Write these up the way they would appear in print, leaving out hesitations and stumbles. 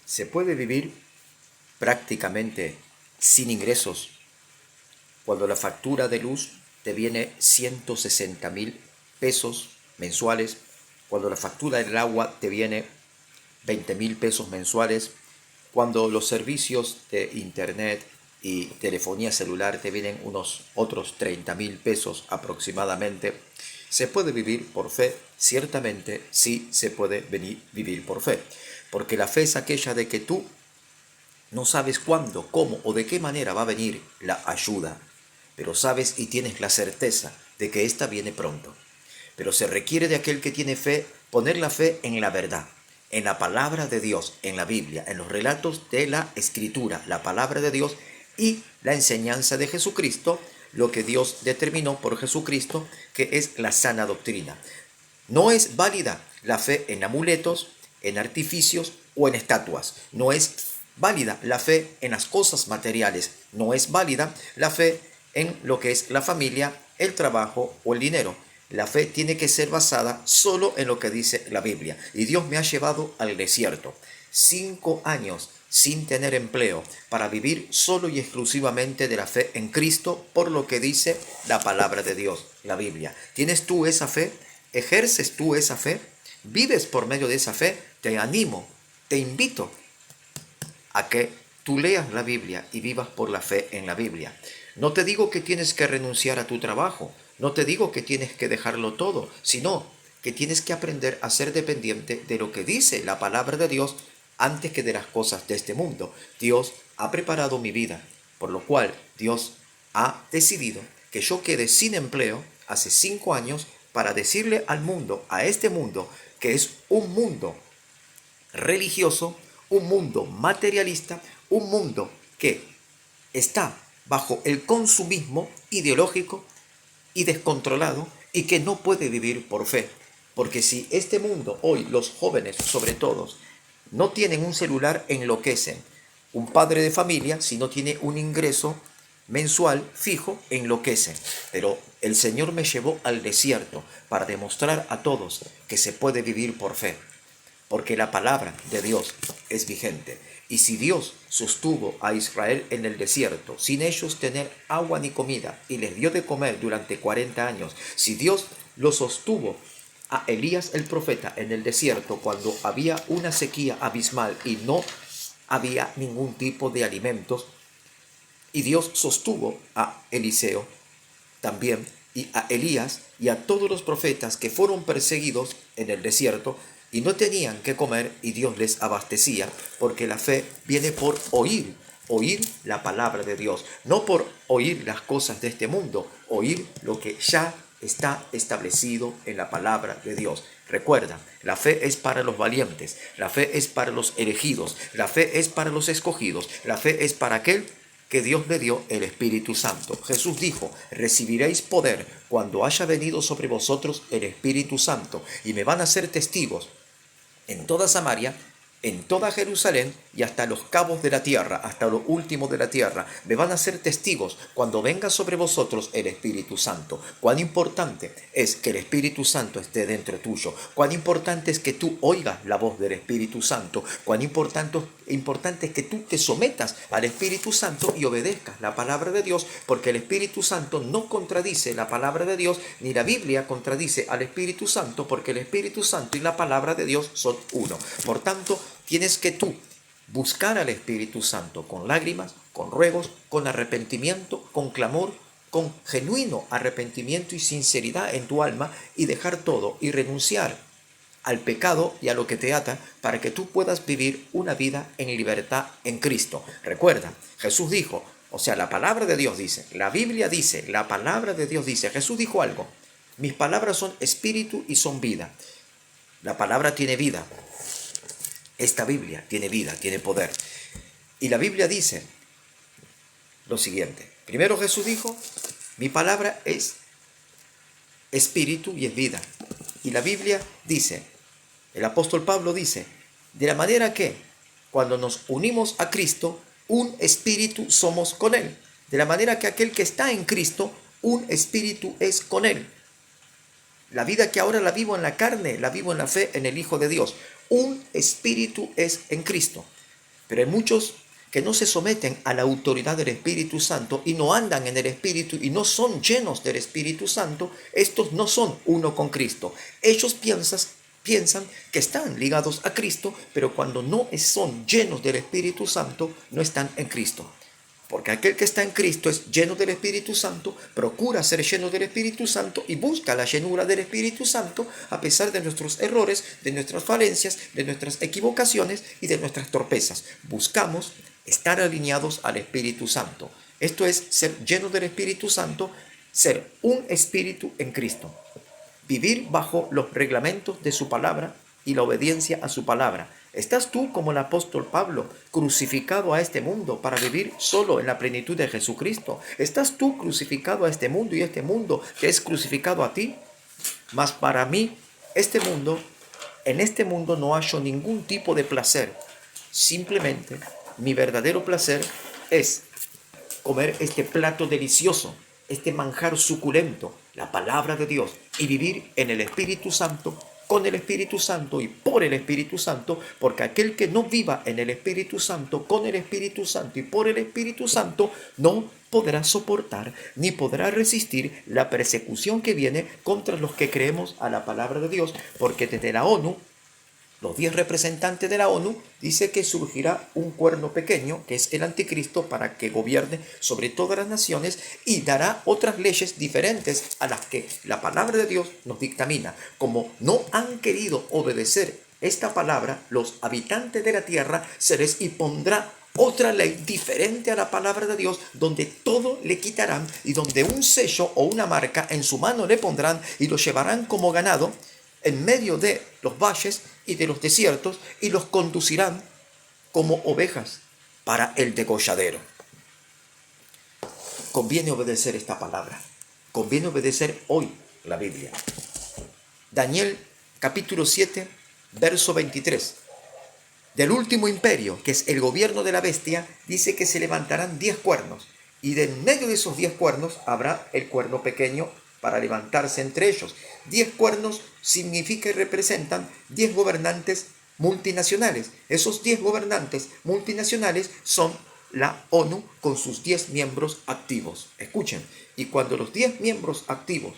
Se puede vivir prácticamente sin ingresos cuando la factura de luz te viene 160.000 pesos mensuales, cuando la factura del agua te viene 20.000 pesos mensuales, cuando los servicios de internet y telefonía celular te vienen unos otros 30.000 pesos aproximadamente. ¿Se puede vivir por fe? Ciertamente sí se puede vivir por fe, porque la fe es aquella de que tú no sabes cuándo, cómo o de qué manera va a venir la ayuda, pero sabes y tienes la certeza de que ésta viene pronto. Pero se requiere de aquel que tiene fe poner la fe en la verdad, en la palabra de Dios, en la Biblia, en los relatos de la Escritura, la palabra de Dios y la enseñanza de Jesucristo, lo que Dios determinó por Jesucristo, que es la sana doctrina. No es válida la fe en amuletos, en artificios o en estatuas. No es válida la fe en las cosas materiales. No es válida la fe en lo que es la familia, el trabajo o el dinero. La fe tiene que ser basada solo en lo que dice la Biblia. Y Dios me ha llevado al desierto. 5 años sin tener empleo para vivir solo y exclusivamente de la fe en Cristo por lo que dice la palabra de Dios, la Biblia. ¿Tienes tú esa fe? ¿Ejerces tú esa fe? ¿Vives por medio de esa fe? Te animo, te invito a que tú leas la Biblia y vivas por la fe en la Biblia. No te digo que tienes que renunciar a tu trabajo, no te digo que tienes que dejarlo todo, sino que tienes que aprender a ser dependiente de lo que dice la palabra de Dios antes que de las cosas de este mundo. Dios ha preparado mi vida, por lo cual Dios ha decidido que yo quede sin empleo hace 5 años para decirle al mundo, a este mundo, que es un mundo religioso, un mundo materialista, un mundo que está bajo el consumismo ideológico y descontrolado y que no puede vivir por fe. Porque si este mundo, hoy los jóvenes sobre todo, no tienen un celular, enloquecen. Un padre de familia, si no tiene un ingreso mensual fijo, enloquece. Pero el Señor me llevó al desierto para demostrar a todos que se puede vivir por fe, porque la palabra de Dios es vigente. Y si Dios sostuvo a Israel en el desierto, sin ellos tener agua ni comida, y les dio de comer durante 40 años, si Dios lo sostuvo a Elías el profeta en el desierto cuando había una sequía abismal y no había ningún tipo de alimentos, y Dios sostuvo a Eliseo también, y a Elías y a todos los profetas que fueron perseguidos en el desierto y no tenían que comer y Dios les abastecía, porque la fe viene por oír la palabra de Dios, no por oír las cosas de este mundo, oír lo que ya está establecido en la palabra de Dios. Recuerda, la fe es para los valientes, la fe es para los elegidos, la fe es para los escogidos, la fe es para aquel que Dios le dio el Espíritu Santo. Jesús dijo, recibiréis poder cuando haya venido sobre vosotros el Espíritu Santo y me van a ser testigos en toda Samaria, en toda Jerusalén y hasta los cabos de la tierra, hasta lo último de la tierra. Me van a ser testigos cuando venga sobre vosotros el Espíritu Santo. Cuán importante es que el Espíritu Santo esté dentro tuyo. Cuán importante es que tú oigas la voz del Espíritu Santo. Cuán importante es que tú te sometas al Espíritu Santo y obedezcas la palabra de Dios, porque el Espíritu Santo no contradice la palabra de Dios, ni la Biblia contradice al Espíritu Santo, porque el Espíritu Santo y la palabra de Dios son uno. Por tanto, tienes que tú buscar al Espíritu Santo con lágrimas, con ruegos, con arrepentimiento, con clamor, con genuino arrepentimiento y sinceridad en tu alma, y dejar todo y renunciar al pecado y a lo que te ata para que tú puedas vivir una vida en libertad en Cristo. Recuerda, Jesús dijo, o sea, la palabra de Dios dice, la Biblia dice, la palabra de Dios dice, Jesús dijo algo, mis palabras son espíritu y son vida. La palabra tiene vida. Esta Biblia tiene vida, tiene poder. Y la Biblia dice lo siguiente. Primero Jesús dijo, mi palabra es espíritu y es vida. Y la Biblia dice, el apóstol Pablo dice, de la manera que cuando nos unimos a Cristo, un espíritu somos con Él. De la manera que aquel que está en Cristo, un espíritu es con Él. La vida que ahora la vivo en la carne, la vivo en la fe en el Hijo de Dios. Un espíritu es en Cristo. Pero hay muchos que no se someten a la autoridad del Espíritu Santo y no andan en el Espíritu y no son llenos del Espíritu Santo. Estos no son uno con Cristo. Ellos piensan que están ligados a Cristo, pero cuando no son llenos del Espíritu Santo, no están en Cristo. Porque aquel que está en Cristo es lleno del Espíritu Santo, procura ser lleno del Espíritu Santo y busca la llenura del Espíritu Santo a pesar de nuestros errores, de nuestras falencias, de nuestras equivocaciones y de nuestras torpezas. Buscamos estar alineados al Espíritu Santo. Esto es ser lleno del Espíritu Santo, ser un espíritu en Cristo. Vivir bajo los reglamentos de su palabra y la obediencia a su palabra. ¿Estás tú como el apóstol Pablo, crucificado a este mundo para vivir solo en la plenitud de Jesucristo? ¿Estás tú crucificado a este mundo y este mundo que es crucificado a ti? Mas para mí, en este mundo no hallo ningún tipo de placer. Simplemente, mi verdadero placer es comer este plato delicioso, este manjar suculento, la palabra de Dios, y vivir en el Espíritu Santo, con el Espíritu Santo y por el Espíritu Santo, porque aquel que no viva en el Espíritu Santo, con el Espíritu Santo y por el Espíritu Santo, no podrá soportar ni podrá resistir la persecución que viene contra los que creemos a la palabra de Dios, porque desde la ONU, los 10 representantes de la ONU, dice que surgirá un cuerno pequeño, que es el anticristo, para que gobierne sobre todas las naciones y dará otras leyes diferentes a las que la palabra de Dios nos dictamina. Como no han querido obedecer esta palabra, los habitantes de la tierra se les impondrá otra ley diferente a la palabra de Dios, donde todo le quitarán y donde un sello o una marca en su mano le pondrán y lo llevarán como ganado en medio de los valles y de los desiertos y los conducirán como ovejas para el degolladero. Conviene obedecer esta palabra. Conviene obedecer hoy la Biblia. Daniel capítulo 7, verso 23. Del último imperio, que es el gobierno de la bestia, dice que se levantarán 10 cuernos. Y de en medio de esos 10 cuernos habrá el cuerno pequeño para levantarse entre ellos. 10 cuernos significa y representan 10 gobernantes multinacionales. Esos 10 gobernantes multinacionales son la ONU con sus 10 miembros activos. Escuchen, y cuando los 10 miembros activos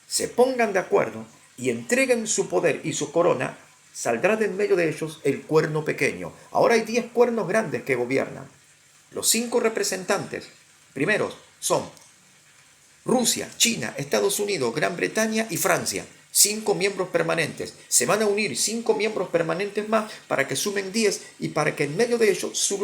se pongan de acuerdo y entreguen su poder y su corona, saldrá de en medio de ellos el cuerno pequeño. Ahora hay 10 cuernos grandes que gobiernan. Los 5 representantes primeros son Rusia, China, Estados Unidos, Gran Bretaña y Francia. 5 miembros permanentes. Se van a unir 5 miembros permanentes más para que sumen 10 y para que en medio de ellos surja